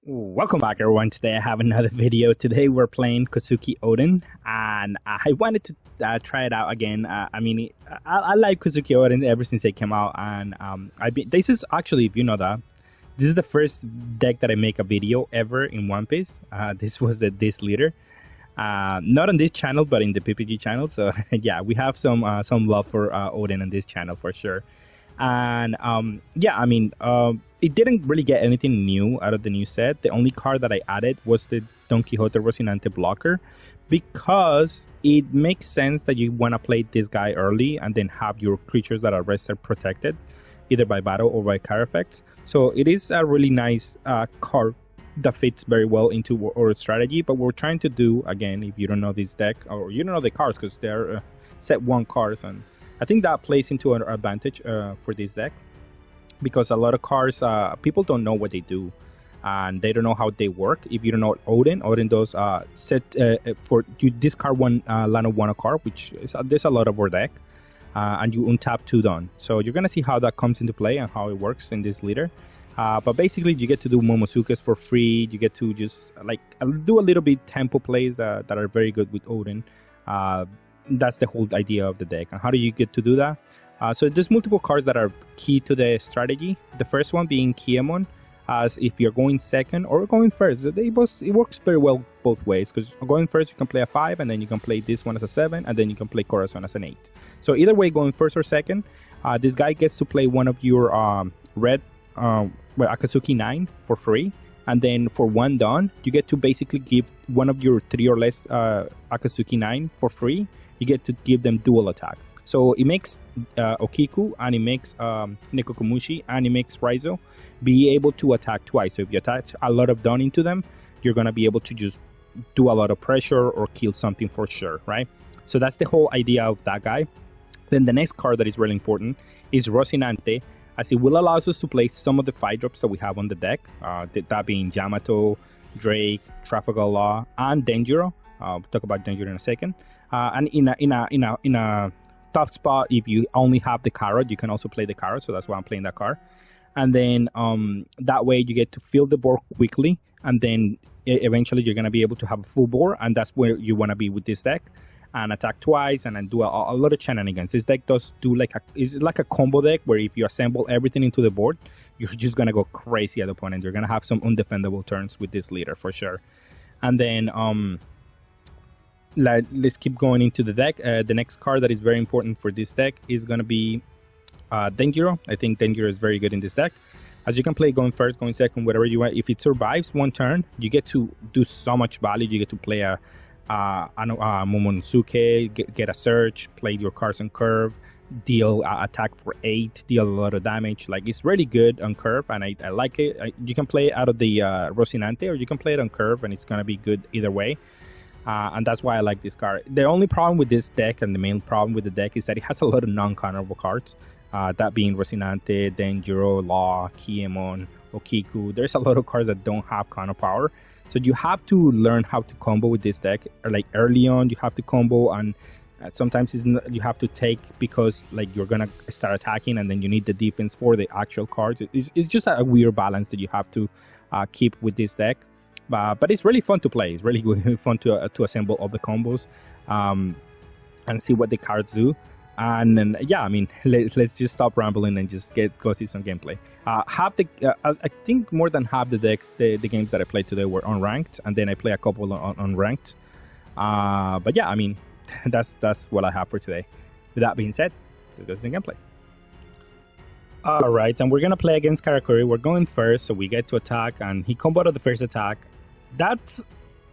Welcome back, everyone. Today I have another video. Today we're playing Kozuki Oden, and I wanted to try it out again. I like Kozuki Oden ever since they came out, and this is actually, if you know that, this is the first deck that I make a video ever in One Piece. This was this leader, not on this channel, but in the PPG channel. So yeah, we have some love for Oden on this channel for sure. And it didn't really get anything new out of the new set. The only card that I added was the Don Quixote Rocinante blocker, because it makes sense that you want to play this guy early and then have your creatures that are rested protected either by battle or by card effects. So it is a really nice card that fits very well into our strategy. But what we're trying to do, again, if you don't know this deck or you don't know the cards, because they're set one cards, and I think that plays into an advantage for this deck, because a lot of cards, people don't know what they do, and they don't know how they work. If you don't know Oden does set for you discard one land of one card, which is there's a lot of our deck, and you untap 2 Dawn. So you're gonna see how that comes into play and how it works in this leader. But basically, you get to do Momosuke's for free. You get to just like do a little bit tempo plays that are very good with Oden. That's the whole idea of the deck. And how do you get to do that? So there's multiple cards that are key to the strategy. The first one being Kiemon, as if you're going second or going first. It works very well both ways, because going first you can play a 5, and then you can play this one as a 7, and then you can play Corazon as an 8. So either way, going first or second, this guy gets to play one of your red Akatsuki 9 for free. And then for 1 Dawn, you get to basically give one of your 3 or less Akatsuki 9 for free. You get to give them dual attack. So it makes Okiku, and it makes Nekokomushi, and it makes Raizo be able to attack twice. So if you attach a lot of Dawn into them, you're going to be able to just do a lot of pressure or kill something for sure, right? So that's the whole idea of that guy. Then the next card that is really important is Rocinante, as it will allow us to play some of the 5-drops that we have on the deck, that being Yamato, Drake, Trafalgar Law, and Denjiro. We'll talk about Denjiro in a second. And in a tough spot, if you only have the carrot, you can also play the carrot. So that's why I'm playing that card. And then that way you get to fill the board quickly, and then eventually you're gonna be able to have a full board, and that's where you want to be with this deck. And attack twice, and then do a lot of shenanigans. This deck does do it's like a combo deck, where if you assemble everything into the board, you're just gonna go crazy at the opponent. You're gonna have some undefendable turns with this leader for sure. And then let's keep going into the deck. The next card that is very important for this deck is going to be Denjiro. I think Denjiro is very good in this deck, as you can play going first, going second, whatever you want. If it survives 1 turn, you get to do so much value. You get to play a Momonosuke, get a search, play your cards on curve, deal attack for 8, deal a lot of damage. Like, it's really good on curve, and I like it. You can play it out of the Rocinante, or you can play it on curve, and it's going to be good either way. And that's why I like this card. The only problem with this deck, and the main problem with the deck, is that it has a lot of non-counterable cards. That being Rocinante, Denjiro, Law, Kiemon, Okiku. There's a lot of cards that don't have counter power. So you have to learn how to combo with this deck. Like, early on, you have to combo, and sometimes you have to take, because like you're going to start attacking, and then you need the defense for the actual cards. It's just a weird balance that you have to keep with this deck. But it's really fun to play. It's really fun to assemble all the combos and see what the cards do. And then, yeah, I mean, let's just stop rambling and just go see some gameplay. I think more than half the decks, the games that I played today were unranked, and then I play a couple on ranked. But yeah, I mean, that's what I have for today. With that being said, let's go see some gameplay. Alright, and we're gonna play against Karakuri. We're going first, so we get to attack, and he comboed the first attack. That's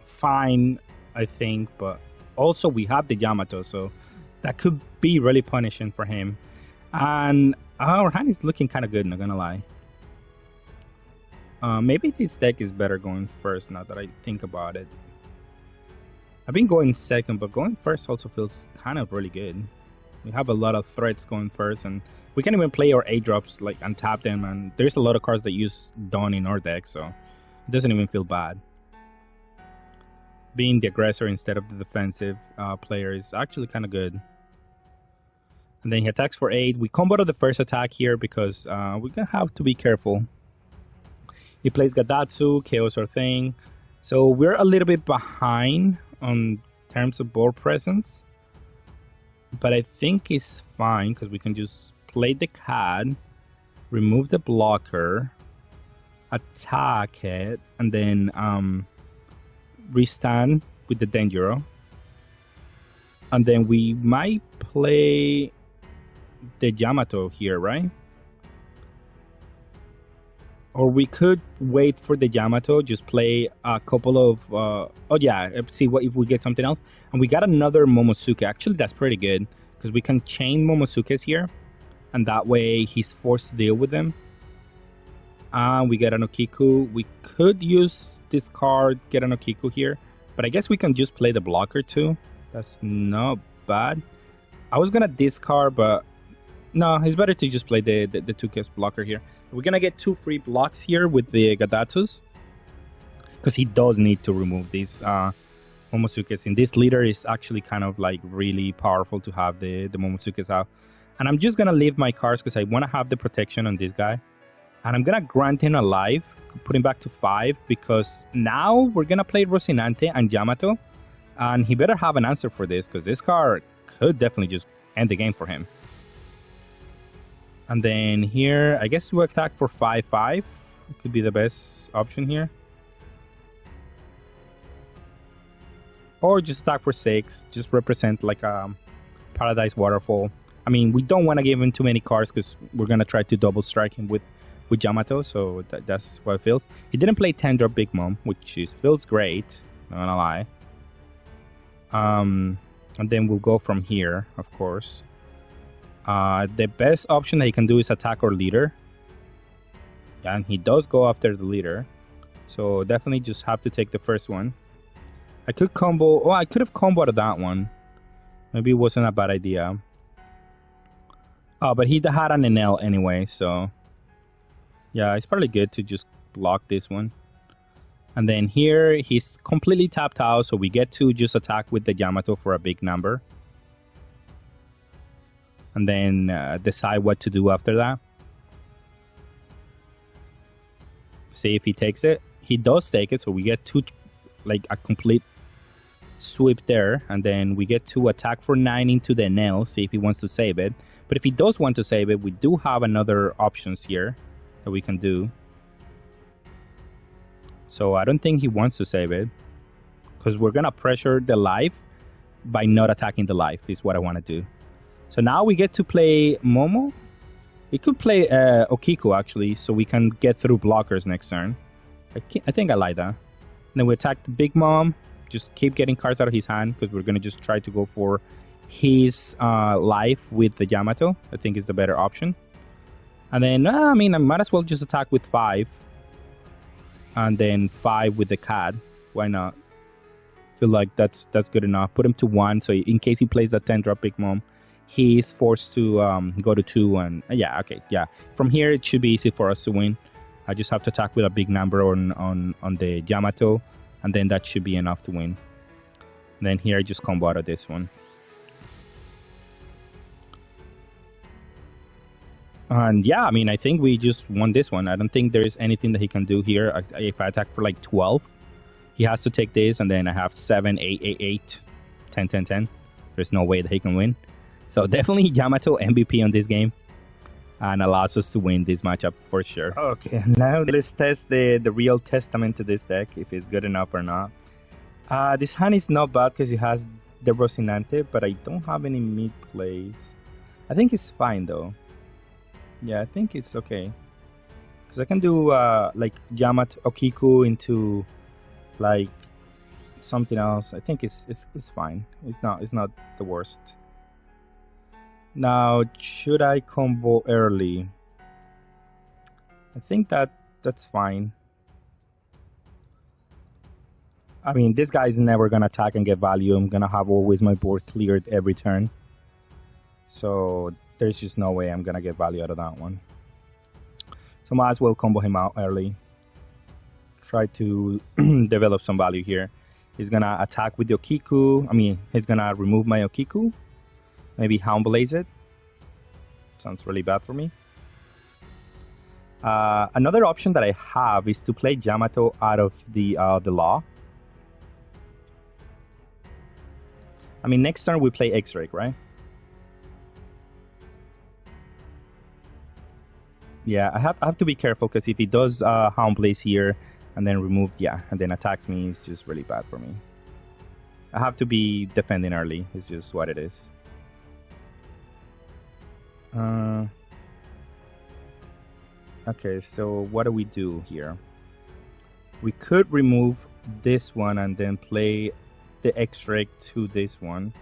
fine, I think, but also we have the Yamato, so that could be really punishing for him. And our hand is looking kind of good, not gonna lie. Maybe this deck is better going first, now that I think about it. I've been going second, but going first also feels kind of really good. We have a lot of threats going first, and we can even play our 8-drops, like, and tap them, and there's a lot of cards that use Dawn in our deck, so it doesn't even feel bad. Being the aggressor instead of the defensive player is actually kind of good. And then he attacks for 8. We comboed the first attack here, because we're going to have to be careful. He plays Gadatsu, Chaos or Thing. So we're a little bit behind on terms of board presence. But I think it's fine because we can just play the CAD, remove the blocker, attack it, and then restand with the Dangero. And then we might play the Yamato here, right? Or we could wait for the Yamato, just play a couple of... oh yeah, see what if we get something else. And we got another Momosuke. Actually, that's pretty good. Because we can chain Momosukes here. And that way, he's forced to deal with them. We get an Okiku. We could use this card, get an Okiku here. But I guess we can just play the blocker too. That's not bad. I was going to discard, but... No, it's better to just play the 2-cast blocker here. We're going to get 2 free blocks here with the Gadatsus. Because he does need to remove these Momosukes. And this leader is actually kind of like really powerful to have the Momosukes out. And I'm just going to leave my cards because I want to have the protection on this guy. And I'm going to grant him a life, put him back to 5. Because now we're going to play Rocinante and Yamato. And he better have an answer for this because this card could definitely just end the game for him. And then here, I guess we attack for 5-5. It could be the best option here. Or just attack for 6. Just represent like a Paradise Waterfall. I mean, we don't want to give him too many cards because we're going to try to double strike him with Yamato. So that's what it feels. He didn't play 10-drop Big Mom, which feels great. Not gonna lie. And then we'll go from here, of course. The best option that he can do is attack our leader. Yeah, and he does go after the leader. So definitely just have to take the first one. I could combo... Oh, I could have comboed that one. Maybe it wasn't a bad idea. Oh, but he had an Enel anyway, so... Yeah, it's probably good to just block this one. And then here, he's completely tapped out, so we get to just attack with the Yamato for a big number. And then decide what to do after that. See if he takes it. He does take it, so we get to like a complete sweep there. And then we get to attack for 9 into the nail, see if he wants to save it. But if he does want to save it, we do have another options here that we can do. So I don't think he wants to save it. Because we're going to pressure the life by not attacking the life is what I want to do. So now we get to play Momo. We could play Okiku actually, so we can get through blockers next turn. I think I like that. And then we attack the Big Mom. Just keep getting cards out of his hand because we're going to just try to go for his life with the Yamato. I think is the better option. And then, I mean, I might as well just attack with 5. And then 5 with the CAD. Why not? Feel like that's good enough. Put him to 1, so in case he plays that 10-drop Big Mom, he's forced to go to 2. And yeah, okay, yeah. From here, it should be easy for us to win. I just have to attack with a big number on the Yamato, and then that should be enough to win. And then here, I just combo out of this one. And yeah, I mean, I think we just won this one. I don't think there is anything that he can do here. If I attack for like 12, he has to take this, and then I have 7, 8, 8, 8, 10, 10, 10. There's no way that he can win. So definitely Yamato MVP on this game. And allows us to win this matchup for sure. Okay, now let's test the real testament to this deck, if it's good enough or not. This hand is not bad because it has the Rocinante, but I don't have any mid plays. I think it's fine though. Yeah, I think it's okay. Because I can do like Yamato Okiku into like something else. I think it's fine. It's not the worst. Now, should I combo early? I think that's fine. I mean, this guy's never gonna attack and get value. I'm gonna have always my board cleared every turn. So there's just no way I'm gonna get value out of that one. So might as well combo him out early. Try to develop some value here. He's gonna attack with the Okiku. I mean, he's gonna remove my Okiku. Maybe Hound Blaze it. Sounds really bad for me. Another option that I have is to play Yamato out of the law. I mean, next turn we play X-Ray, right? Yeah, I have to be careful because if he does Hound Blaze here and then remove, yeah, and then attacks me, it's just really bad for me. I have to be defending early. It's just what it is. Okay, so what do we do here? We could remove this one and then play the X-Ray to this one.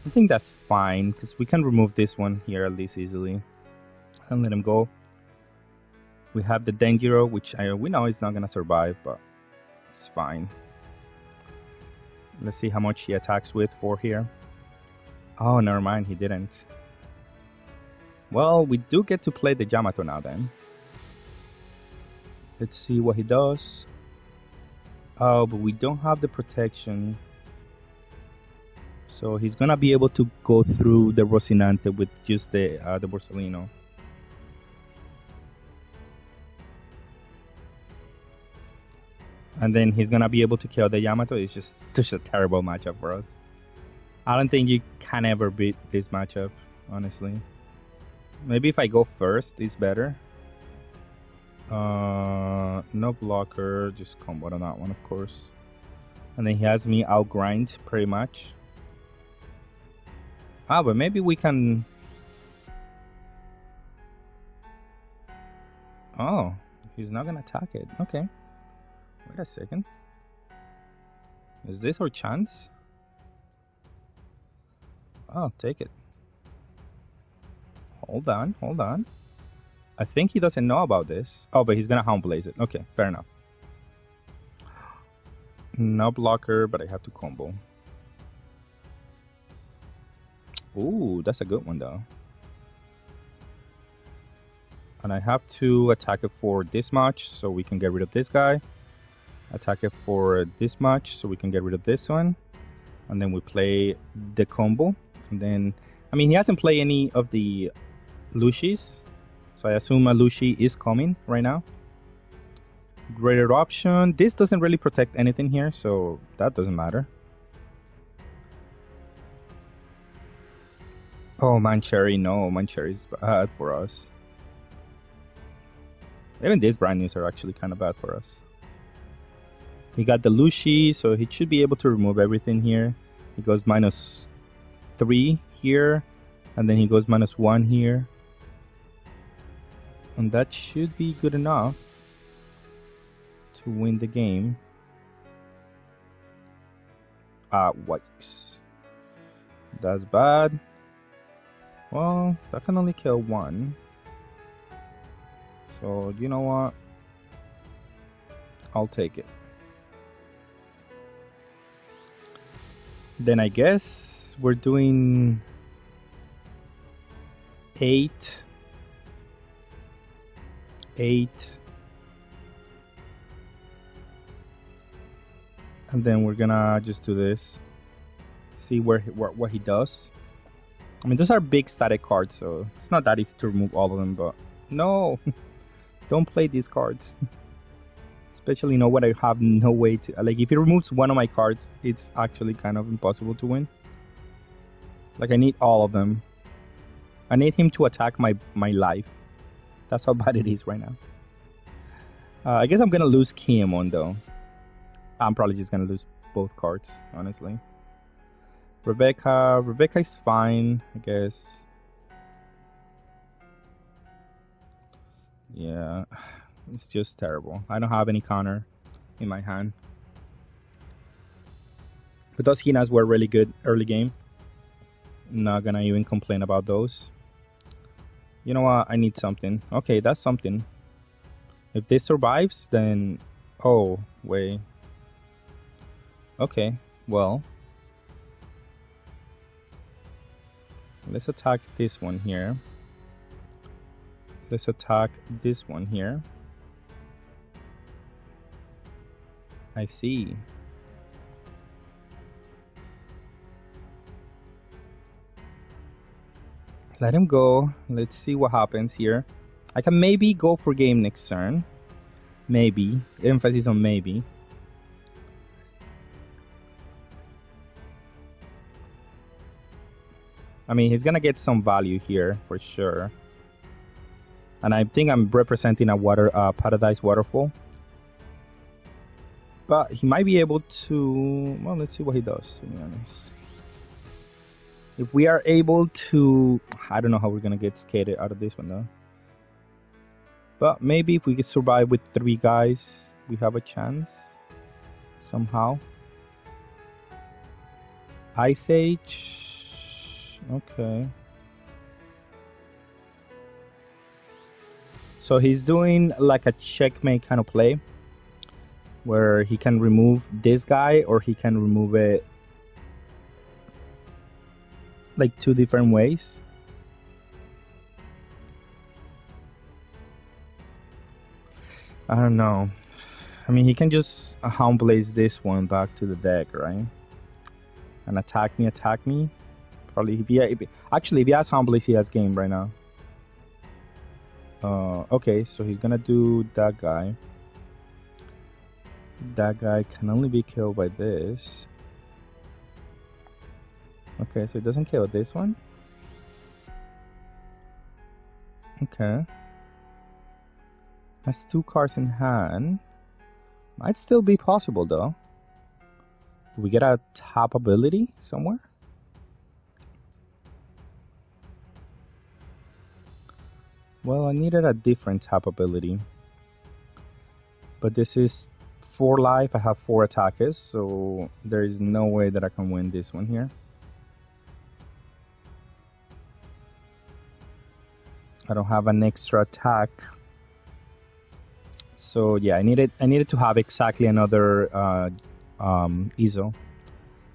I think that's fine because we can remove this one here at least easily and let him go. We have the Denjiro, which we know is not gonna survive, but it's fine. Let's see how much he attacks with for here. Oh, never mind, he didn't. Well, we do get to play the Yamato now then. Let's see what he does. Oh, but we don't have the protection. So he's gonna be able to go through the Rocinante with just the Borsellino. And then he's gonna be able to kill the Yamato. It's just a terrible matchup for us. I don't think you can ever beat this matchup, honestly. Maybe if I go first, it's better. No blocker, just combo on that one, of course. And then he has me outgrind pretty much. Ah, but maybe we can... Oh, he's not gonna attack it. Okay. Wait a second. Is this our chance? Oh, take it. Hold on, hold on. I think he doesn't know about this. Oh, but he's gonna Hound Blaze it. Okay, fair enough. No blocker, but I have to combo. Ooh, that's a good one though. And I have to attack it for this much so we can get rid of this guy. Attack it for this much so we can get rid of this one. And then we play the combo. And then, I mean, he hasn't played any of the Lushis. So I assume a Lushi is coming right now. Greater option. This doesn't really protect anything here, so that doesn't matter. Oh, Mancherry, no, Mancherry's bad for us. Even these brand news are actually kind of bad for us. He got the Lushi, so he should be able to remove everything here. He goes -3 here, and then he goes -1 here. And that should be good enough to win the game. Yikes. That's bad. Well, that can only kill one. So, you know what? I'll take it. Then I guess we're doing 8. And then we're gonna just do this. See what he does. I mean, those are big static cards, so it's not that easy to remove all of them, but no! Don't play these cards. Especially when I have no way to... Like, if he removes one of my cards, it's actually kind of impossible to win. Like, I need all of them. I need him to attack my life. That's how bad it is right now. I guess I'm gonna lose Kiemon, though. I'm probably just gonna lose both cards, honestly. Rebecca is fine, I guess. Yeah, it's just terrible. I don't have any counter in my hand. But those Hinas were really good early game. Not gonna even complain about those. You know what? I need something. Okay, that's something. If this survives, then... Oh, wait. Okay, well... Let's attack this one here. Let's attack this one here. I see. Let him go. Let's see what happens here. I can maybe go for game next turn. Maybe. Emphasis on maybe. I mean, he's gonna get some value here for sure. And I think I'm representing a Paradise Waterfall. But he might be able to... Well, let's see what he does, to be honest. If we are able to... I don't know how we're gonna get skated out of this one, though. But maybe if we could survive with 3 guys, we have a chance. Somehow. Ice Age... Okay. So he's doing like a checkmate kind of play where he can remove this guy or he can remove it like 2 different ways. I don't know. I mean, he can just Hound Blaze this one back to the deck, right? And attack me. Probably if he has Hound Blaze, he has game right now. Okay, so he's gonna do that guy. That guy can only be killed by this. Okay, so it doesn't kill this one. Okay. Has 2 cards in hand. Might still be possible though. Do we get a top ability somewhere? Well, I needed a different type ability. But this is 4 life, I have 4 attackers, so there is no way that I can win this one here. I don't have an extra attack. So yeah, I needed to have exactly another ISO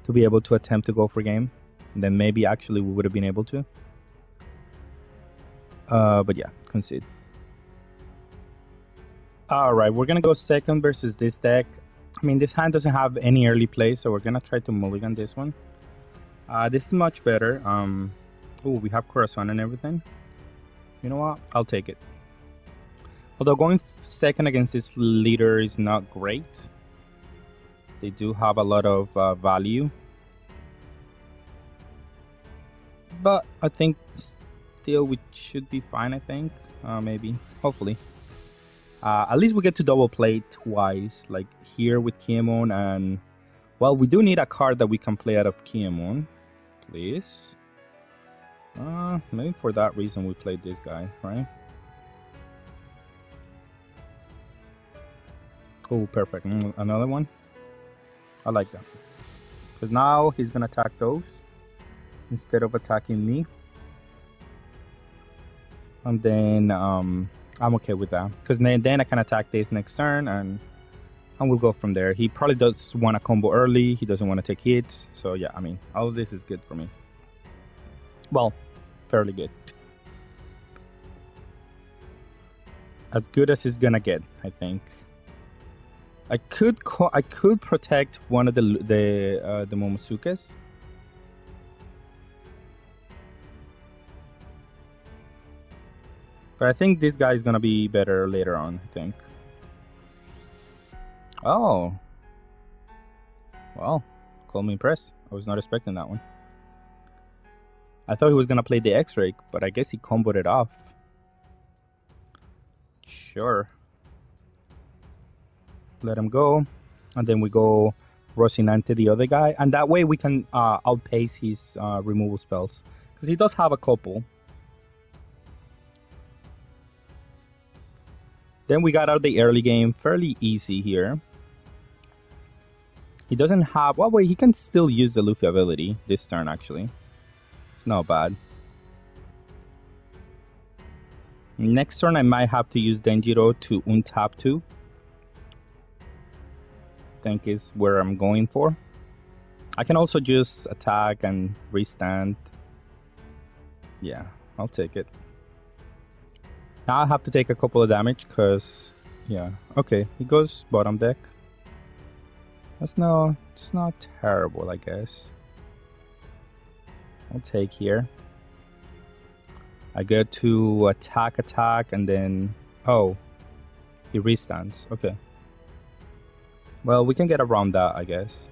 to be able to attempt to go for game. And then maybe actually we would have been able to. But yeah, concede. Alright, we're gonna go second versus this deck. I mean, this hand doesn't have any early play, so we're gonna try to mulligan this one. This is much better. Oh, we have Corazon and everything. You know what? I'll take it. Although going second against this leader is not great. They do have a lot of value. But I think still we should be fine, I think. Maybe. Hopefully. At least we get to double play twice. Like here with Kiemon and... Well, we do need a card that we can play out of Kiemon. Please. Maybe for that reason we played this guy, right? Oh, perfect. Another one. I like that. Because now he's going to attack those instead of attacking me. And then I'm okay with that. Because then I can attack this next turn and we'll go from there. He probably does want a combo early. He doesn't want to take hits. So yeah, I mean, all of this is good for me. Well, fairly good. As good as it's going to get, I think. I could protect one of the Momosukas. But I think this guy is gonna be better later on, I think. Oh. Well, call me impressed. I was not expecting that one. I thought he was gonna play the X-Ray, but I guess he comboed it off. Sure. Let him go, and then we go Rocinante, the other guy, and that way we can outpace his removal spells, because he does have a couple. Then we got out the early game fairly easy here. He doesn't have... Well, wait, he can still use the Luffy ability this turn, actually. Not bad. Next turn, I might have to use Denjiro to untap 2. Think is where I'm going for. I can also just attack and restand. Yeah, I'll take it. Now I have to take a couple of damage because, yeah, okay, he goes bottom deck. It's not terrible, I guess. I'll take here. I go to attack, and then... Oh, he restands. Okay. Well, we can get around that, I guess.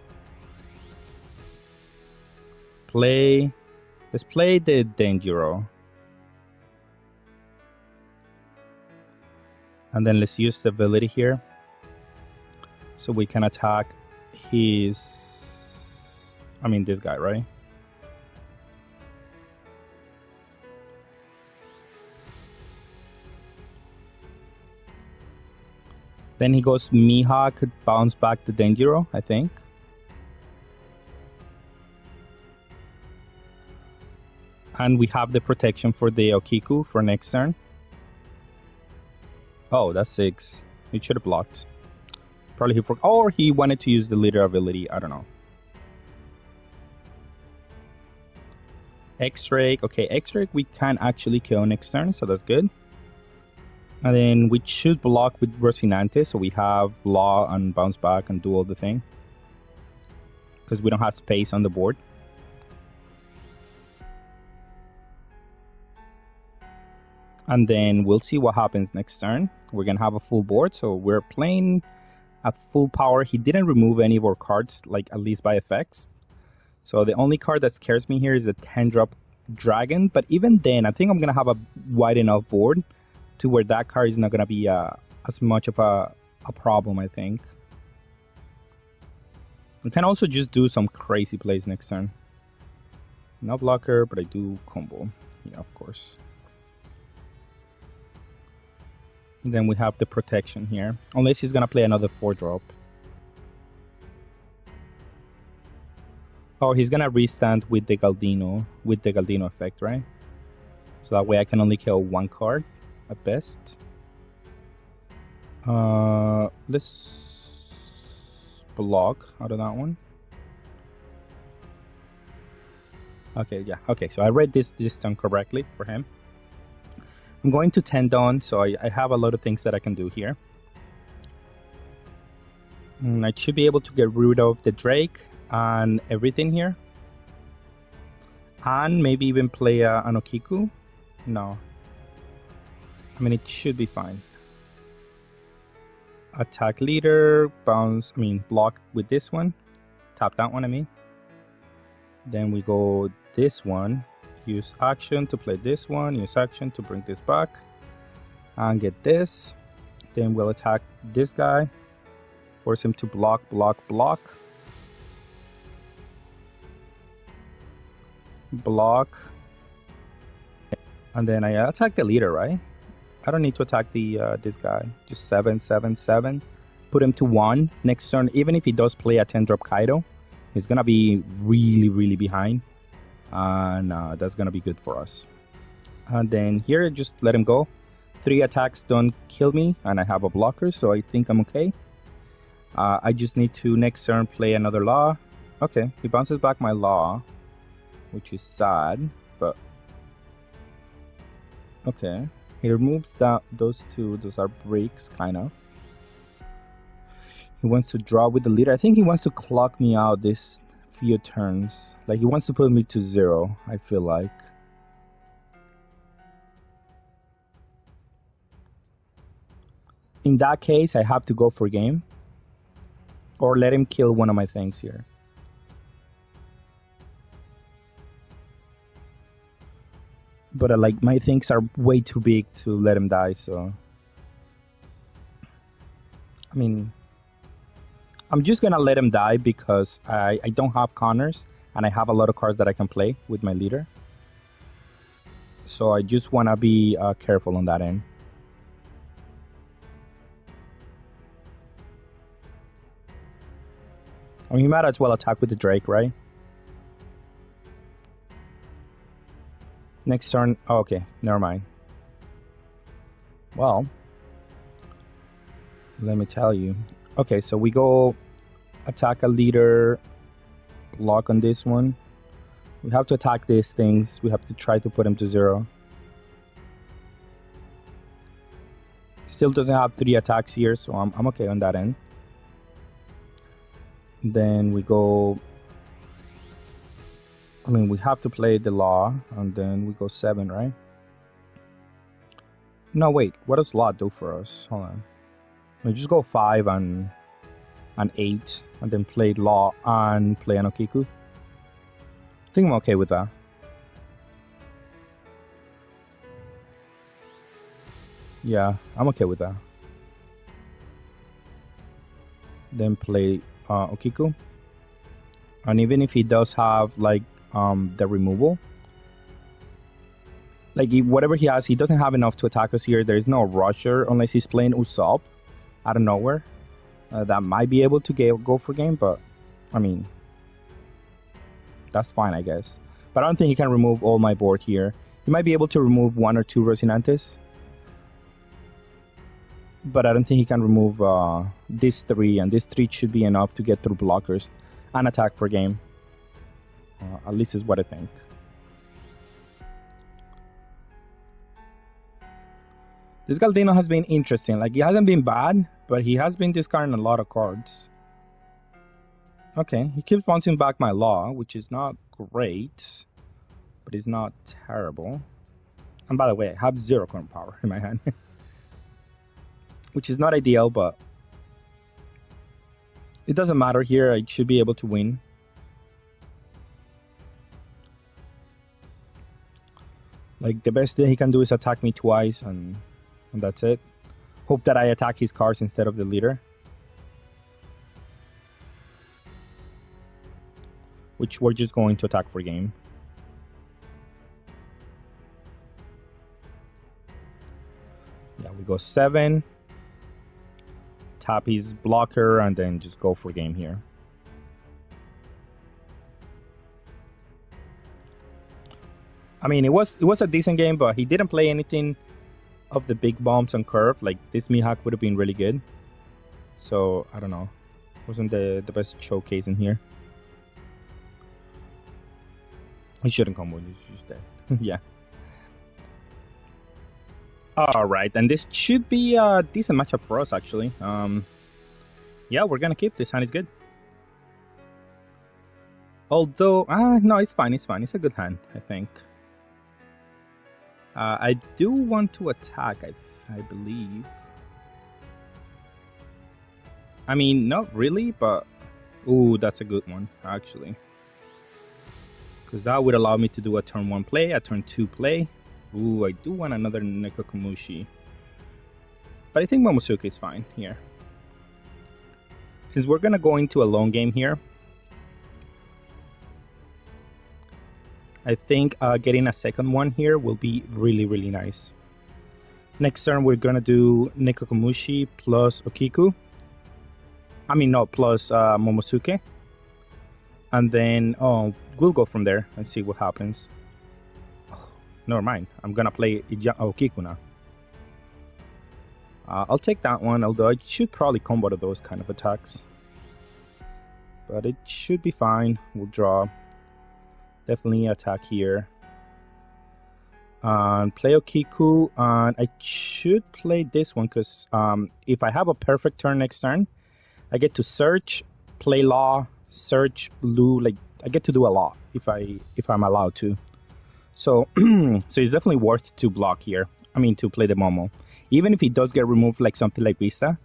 Let's play the Denjiro. And then let's use the ability here. So we can attack this guy, right? Then he goes Mihawk, could bounce back to Denjiro, I think. And we have the protection for the Okiku for next turn. Oh, that's 6. It should have blocked. Probably he forgot. Or he wanted to use the leader ability. I don't know. X-Drake. Okay, X-Drake we can actually kill next turn, so that's good. And then we should block with Rocinante, so we have Law and bounce back and do all the thing. Because we don't have space on the board. And then we'll see what happens next turn. We're going to have a full board, so we're playing at full power. He didn't remove any of our cards, like at least by effects. So the only card that scares me here is the 10-drop Dragon. But even then, I think I'm going to have a wide enough board to where that card is not going to be as much of a problem, I think. We can also just do some crazy plays next turn. No blocker, but I do combo. Yeah, of course. And then we have the protection here. Unless he's going to play another 4-drop. Oh, he's going to restand with the Galdino effect, right? So that way I can only kill one card at best. Let's block out of that one. Okay, yeah. Okay, so I read this turn correctly for him. I'm going to Tendon, so I have a lot of things that I can do here. And I should be able to get rid of the Drake and everything here. And maybe even play an Okiku. No. I mean, it should be fine. Attack leader, bounce, block with this one. Tap that one, Then we go this one. Use action to play this one. Use action to bring this back. And get this. Then we'll attack this guy. Force him to block. Block. And then I attack the leader, right? I don't need to attack the this guy. Just 7. Put him to 1. Next turn, even if he does play a 10-drop Kaido, he's going to be really behind. And that's going to be good for us. And then here, just let him go. 3 attacks don't kill me, and I have a blocker, so I think I'm okay. I just need to next turn play another Law. Okay, he bounces back my Law, which is sad, but okay. He removes those two. Those are breaks, kind of. He wants to draw with the leader. I think he wants to clock me out this few turns. Like, he wants to put me to 0, I feel like. In that case, I have to go for game. Or let him kill one of my things here. But like, my things are way too big to let him die, so... I'm just gonna let him die because I don't have counters and I have a lot of cards that I can play with my leader. So I just wanna be careful on that end. You might as well attack with the Drake, right? Next turn. Oh, okay, never mind. Well, let me tell you. Okay, so we go attack a leader, block on this one. We have to attack these things. We have to try to put him to 0. Still doesn't have 3 attacks here, so I'm okay on that end. Then we go... we have to play the Law, and then we go 7, right? No, wait. What does Lot do for us? Hold on. We just go 5 and 8, and then play Law and play an Okiku. I think I'm okay with that. Yeah, I'm okay with that. Then play Okiku. And even if he does have like the removal, like whatever he has, he doesn't have enough to attack us here. There is no rusher unless he's playing Usopp out of nowhere. That might be able to go for game, but I mean, that's fine, I guess. But I don't think he can remove all my board here. He might be able to remove 1 or 2 Rocinantes, but I don't think he can remove these 3, and this 3 should be enough to get through blockers and attack for game. At least is what I think. This Galdino has been interesting. Like, he hasn't been bad, but he has been discarding a lot of cards. Okay, he keeps bouncing back my Law, which is not great, but it's not terrible. And by the way, I have 0 current power in my hand, which is not ideal, but it doesn't matter here. I should be able to win. Like, the best thing he can do is attack me twice, and that's it. Hope that I attack his cards instead of the leader, which we're just going to attack for game. Yeah, we go 7, tap his blocker, and then just go for game here. I mean, it was a decent game, but he didn't play anything of the big bombs on curve. Like, this Mihawk would have been really good. So, I don't know. Wasn't the best showcase in here. He shouldn't come with, he's just dead. Yeah. Alright, and this should be a decent matchup for us, actually. Yeah, we're gonna keep this hand. Is good. Although, no, it's fine, it's fine. It's a good hand, I think. I do want to attack, I believe. I mean, not really, but... Ooh, that's a good one, actually. Because that would allow me to do a turn 1 play, a turn 2 play. Ooh, I do want another Nekokomushi. But I think Momosuke is fine here. Since we're going to go into a long game here, I think getting a second one here will be really, really nice. Next turn, we're going to do Nekokomushi plus Okiku. I mean, no, plus Momosuke. And then, we'll go from there and see what happens. Oh, never mind. I'm going to play Okiku now. I'll take that one, although I should probably combo to those kind of attacks. But it should be fine. We'll draw. Definitely attack here. And play Okiku. And I should play this one because if I have a perfect turn next turn, I get to search, play Law, search, blue. Like, I get to do a lot if I'm allowed to. So so it's definitely worth to block here. I mean, to play the Momo. Even if he does get removed, like something like Vista,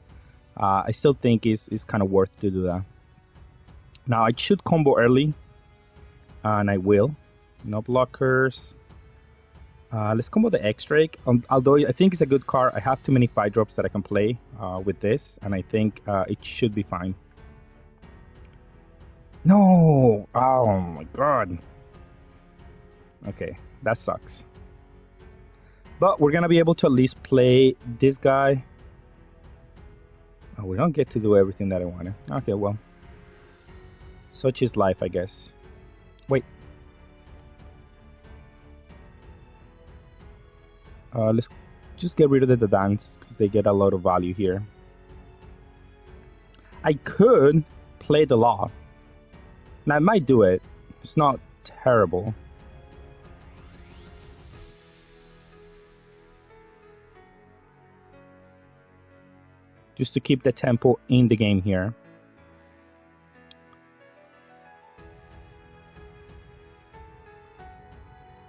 I still think it's kind of worth to do that. Now I should combo early. And I will. No blockers. Let's combo the X-Drake. Although I think it's a good card, I have too many 5-drops that I can play with this. And I think it should be fine. No! Oh my god. Okay, that sucks. But we're gonna be able to at least play this guy. Oh, we don't get to do everything that I wanted. Okay, well. Such is life, I guess. Wait. Let's just get rid of the dance because they get a lot of value here. I could play the Law. Now I might do it. It's not terrible. Just to keep the tempo in the game here.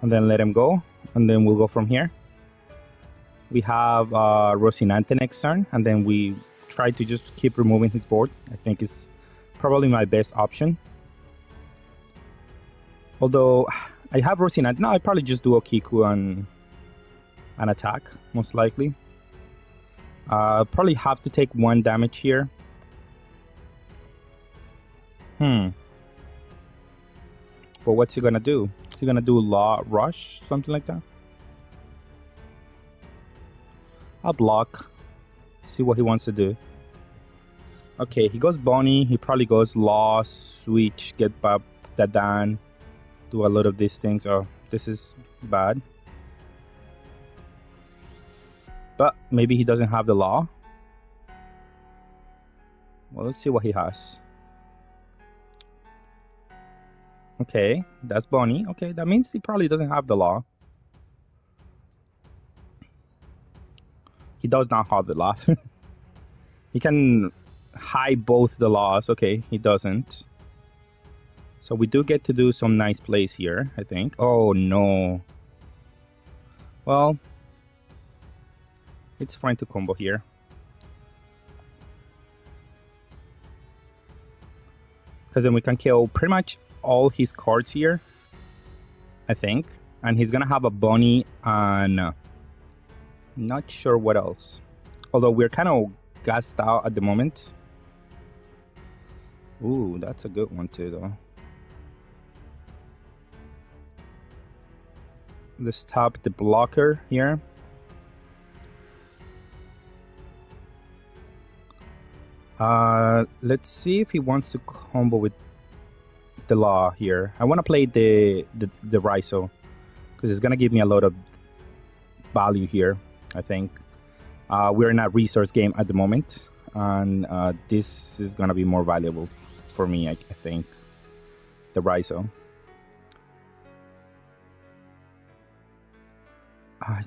And then let him go, and then we'll go from here. We have Rocinante next turn, and then we try to just keep removing his board. I think it's probably my best option. Although I have Rocinante, no, I probably just do Okiku and an attack, most likely. Probably have to take 1 damage here. But what's he gonna do? Is he gonna do Law Rush? Something like that? I'll block. See what he wants to do. Okay, he goes Bonnie. He probably goes Law, Switch, get back Dadan. Do a lot of these things. Oh, this is bad. But maybe he doesn't have the Law. Well, let's see what he has. Okay, that's Bonnie. Okay, that means he probably doesn't have the Law. He does not have the Law. He can hide both the Laws. Okay, he doesn't. So we do get to do some nice plays here, I think. Oh, no. Well, it's fine to combo here. Because then we can kill pretty much all his cards here, I think. And he's gonna have a Bonnie and not sure what else. Although we're kind of gassed out at the moment. Ooh, that's a good one too, though. Let's tap the blocker here. Let's see if he wants to combo with the Law here. I want to play the Raizo because it's gonna give me a lot of value here. I think we're in a resource game at the moment, and this is gonna be more valuable for me. I think the Raizo.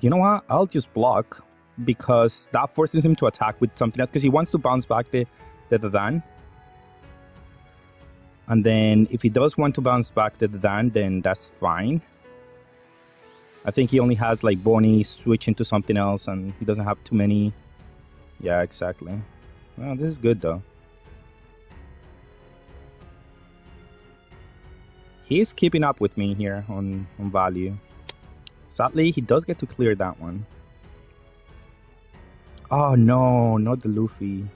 You know what? I'll just block because that forces him to attack with something else because he wants to bounce back the Dadan. And then if he does want to bounce back the Dadan, then that's fine. I think he only has like Bonnie switch into something else and he doesn't have too many. Yeah, exactly. Well, this is good though. He's keeping up with me here on value. Sadly, he does get to clear that one. Oh no, not the Luffy.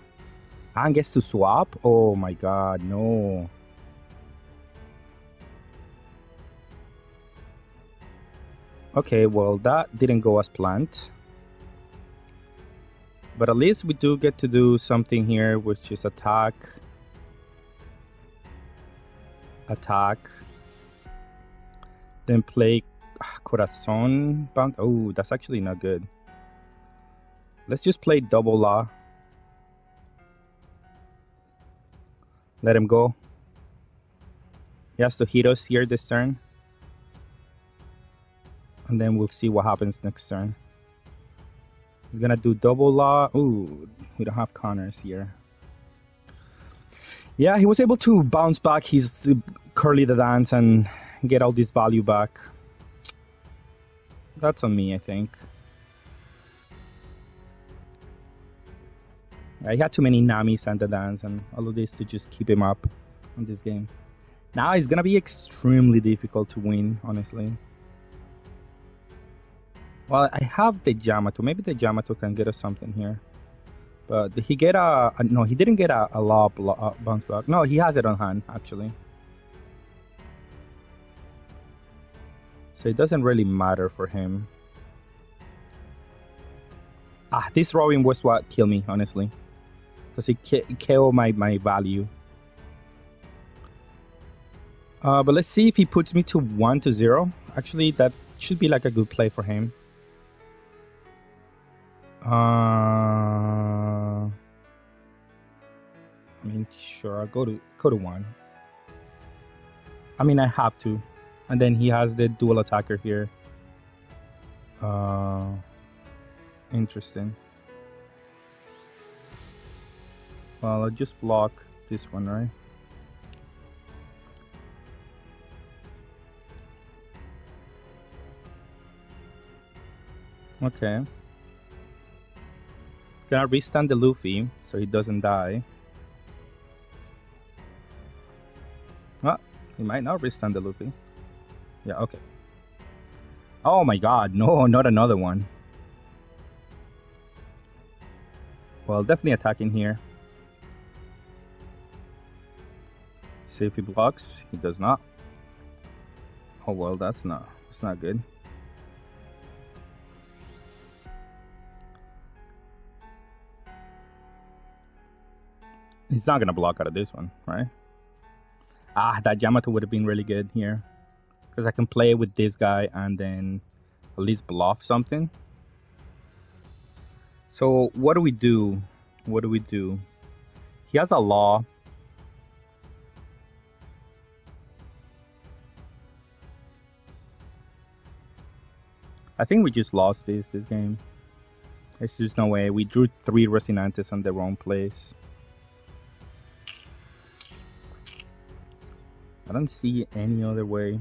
And gets to swap? Oh my god, no. Okay, well that didn't go as planned. But at least we do get to do something here, which is attack. Attack. Then play Corazon bound. Oh, that's actually not good. Let's just play double Law. Let him go. He has to hit us here this turn. And then we'll see what happens next turn. He's gonna do double Law. Ooh, we don't have counters here. Yeah, he was able to bounce back his Curly the Dance and get all this value back. That's on me, I think. I had too many Namis and the Dance and all of this to just keep him up on this game. Now it's gonna be extremely difficult to win, honestly. Well, I have the Yamato. Maybe the Yamato can get us something here. But did he get no, he didn't get a Law bounce back. No, he has it on hand, actually. So it doesn't really matter for him. This Robin was what killed me, honestly. Because it killed my value. But let's see if he puts me to 1-0. Actually, that should be like a good play for him. I mean, sure, I'll go to 1. I mean, I have to. And then he has the dual attacker here. Interesting. Well, I'll just block this one, right? Okay. Gonna restand the Luffy so he doesn't die. Oh, he might not restand the Luffy. Yeah, okay. Oh my god, no, not another one. Well, definitely attacking here. See if he blocks. He does not. Oh well, that's not good. He's not gonna block out of this one, right? Ah, that Yamato would have been really good here. Because I can play with this guy and then at least bluff something. So what do we do? What do we do? He has a law. I think we just lost this game. There's just no way. We drew 3 Rocinantes on the wrong place. I don't see any other way.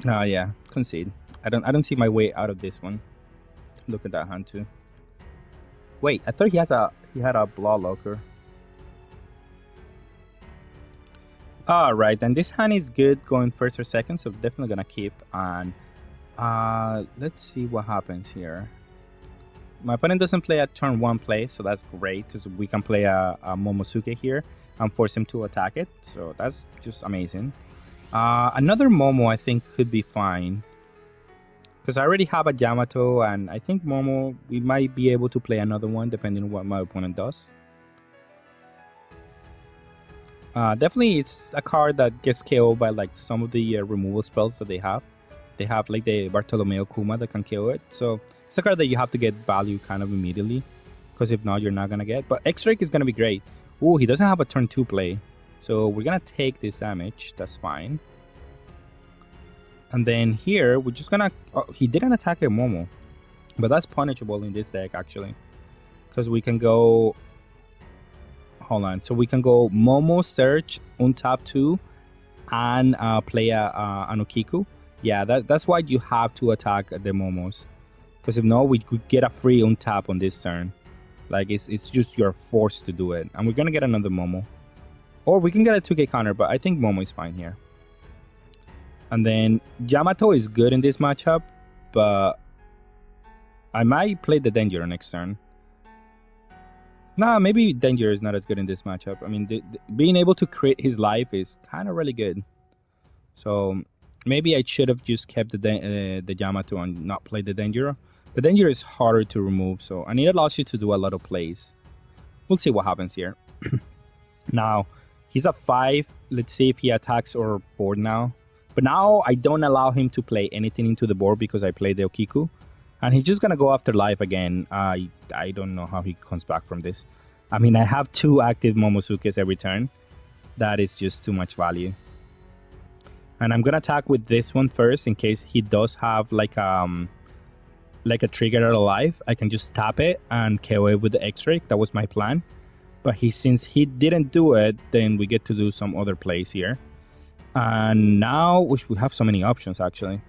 Yeah, concede. I don't see my way out of this one. Look at that hand too. Wait, I thought he had a Blah Locker. Alright, and this hand is good going first or second, so definitely gonna keep. And let's see what happens here. My opponent doesn't play a turn 1 play, so that's great because we can play a Momosuke here and force him to attack it. So that's just amazing. Another Momo I think could be fine because I already have a Yamato, and I think Momo, we might be able to play another one depending on what my opponent does. Definitely it's a card that gets KO'd by like some of the removal spells that they have. They have like the Bartolomeo Kuma that can kill it. So it's a card that you have to get value kind of immediately, because if not, you're not going to get. But X-Drake is going to be great. Oh, he doesn't have a turn 2 play. So we're going to take this damage. That's fine. And then here, we're just going to... Oh, he didn't attack a Momo. But that's punishable in this deck, actually. Because we can go... Hold on. So we can go Momo, search, untap 2, and play an Okiku. Yeah, that's why you have to attack the Momos. Because if not, we could get a free untap on this turn. Like, it's just you're forced to do it. And we're going to get another Momo. Or we can get a 2k counter, but I think Momo is fine here. And then Yamato is good in this matchup, but I might play the Danger next turn. Nah, maybe Danger is not as good in this matchup. I mean, being able to create his life is kind of really good. So maybe I should have just kept the Yamato and not played the Danger. The Danger is harder to remove, and it allows you to do a lot of plays. We'll see what happens here. Now, he's a 5. Let's see if he attacks our board now. But now I don't allow him to play anything into the board because I played the Okiku. And he's just going to go after life again. I don't know how he comes back from this. I mean, I have 2 active Momosukes every turn. That is just too much value. And I'm going to attack with this one first in case he does have like a trigger out of life. I can just tap it and KO it with the X-Ray. That was my plan. But since he didn't do it, then we get to do some other plays here. And now we have so many options actually.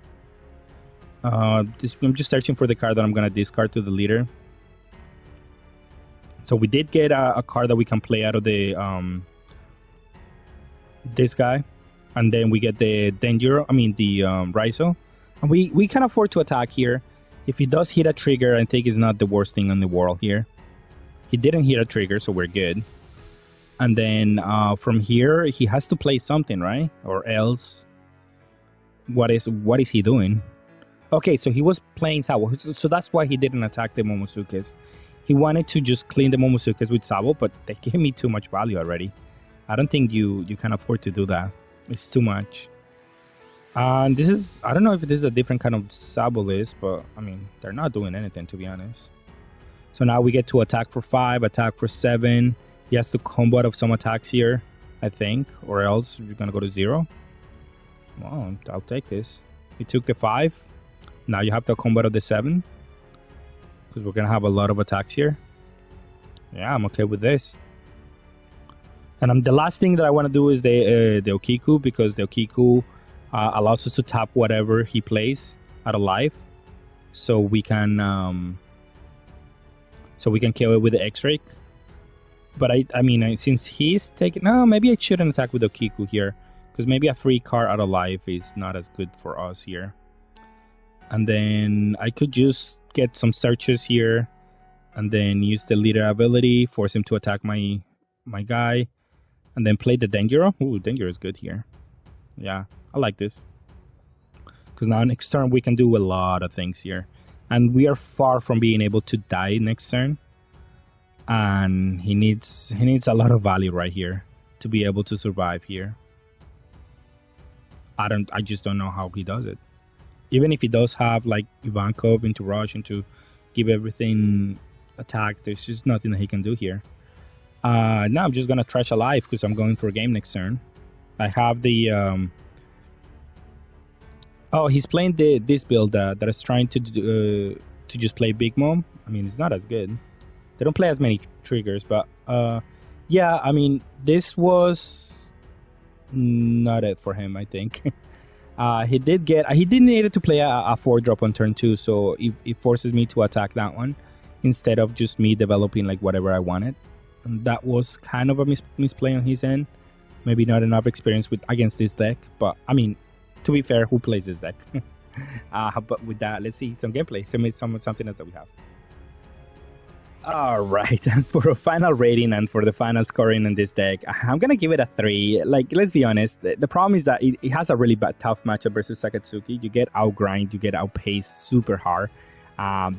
I'm just searching for the card that I'm going to discard to the leader. So we did get a card that we can play out of the this guy. And then we get the Raizo. And we can afford to attack here. If he does hit a trigger, I think it's not the worst thing in the world here. He didn't hit a trigger, so we're good. And then from here, he has to play something, right? Or else, what is he doing? Okay, so he was playing Sabo. So that's why he didn't attack the Momosukes. He wanted to just clean the Momosukes with Sabo, but they gave me too much value already. I don't think you can afford to do that. It's too much. And this is, I don't know if this is a different kind of Sabo list, but I mean, they're not doing anything, to be honest. So now we get to attack for 5, attack for 7. He has to combo out of some attacks here, I think, or else you're going to go to 0. Well, I'll take this. He took the 5. Now you have to combo out of the 7. Because we're going to have a lot of attacks here. Yeah, I'm okay with this. And the last thing that I want to do is the Okiku, because the Okiku allows us to tap whatever he plays out of life, so we can kill it with the X-Ray. But I mean, since he's taking, no, maybe I shouldn't attack with the Okiku here, because maybe a free card out of life is not as good for us here. And then I could just get some searches here, and then use the leader ability, force him to attack my guy. And then play the Dengiro. Ooh, Dengiro is good here. Yeah, I like this. Because now next turn we can do a lot of things here. And we are far from being able to die next turn. And he needs a lot of value right here to be able to survive here. I just don't know how he does it. Even if he does have like Ivankov into rush and to give everything attack, there's just nothing that he can do here. Now I'm just gonna trash alive because I'm going for a game next turn. I have the oh, he's playing this build that is trying to just play Big Mom. I mean, it's not as good. They don't play as many triggers, but yeah, I mean, this was not it for him, I think. He did need to play a 4-drop on turn 2, so it forces me to attack that one instead of just me developing like whatever I wanted. And that was kind of a misplay on his end. Maybe not enough experience against this deck, but I mean, to be fair, who plays this deck? But with that, let's see some gameplay. Something else that we have. All right, and for a final rating and for the final scoring in this deck, I'm gonna give it a 3. Like, let's be honest, the problem is that it has a really tough matchup versus Sakatsuki. You get outgrind, you get outpaced super hard.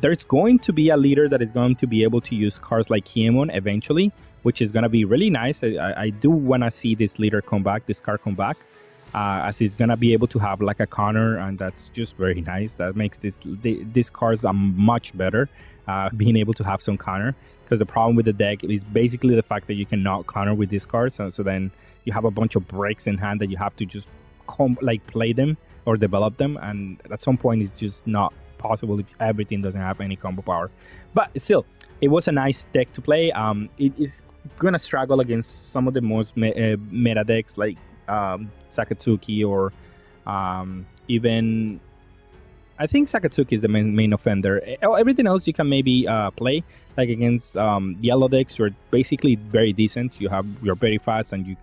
There's going to be a leader that is going to be able to use cards like Kiemon eventually, which is going to be really nice. I do want to see this leader come back, this card come back, as he's going to be able to have like a counter, and that's just very nice. That makes these cards much better, being able to have some counter, because the problem with the deck is basically the fact that you cannot counter with these cards, so then you have a bunch of breaks in hand that you have to just play them or develop them, and at some point it's just not possible if everything doesn't have any combo power. But still, it was a nice deck to play. It is gonna struggle against some of the most meta decks like Sakatsuki, or even I think Sakatsuki is the main offender. Everything else you can maybe play, like against yellow decks. You're basically very decent. You're very fast, and you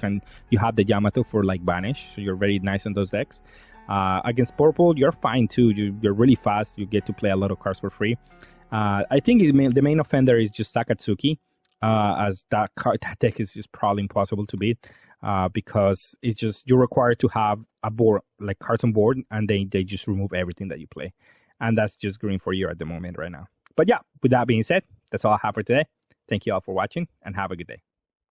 have the Yamato for like banish, so you're very nice on those decks. Against purple, you're fine too. You're really fast. You get to play a lot of cards for free. I think the main offender is just Sakatsuki, as that deck is just probably impossible to beat, because it's just you're required to have a board, like cards on board, and they just remove everything that you play, and that's just green for you at the moment right now. But yeah, with that being said, that's all I have for today. Thank you all for watching, and have a good day.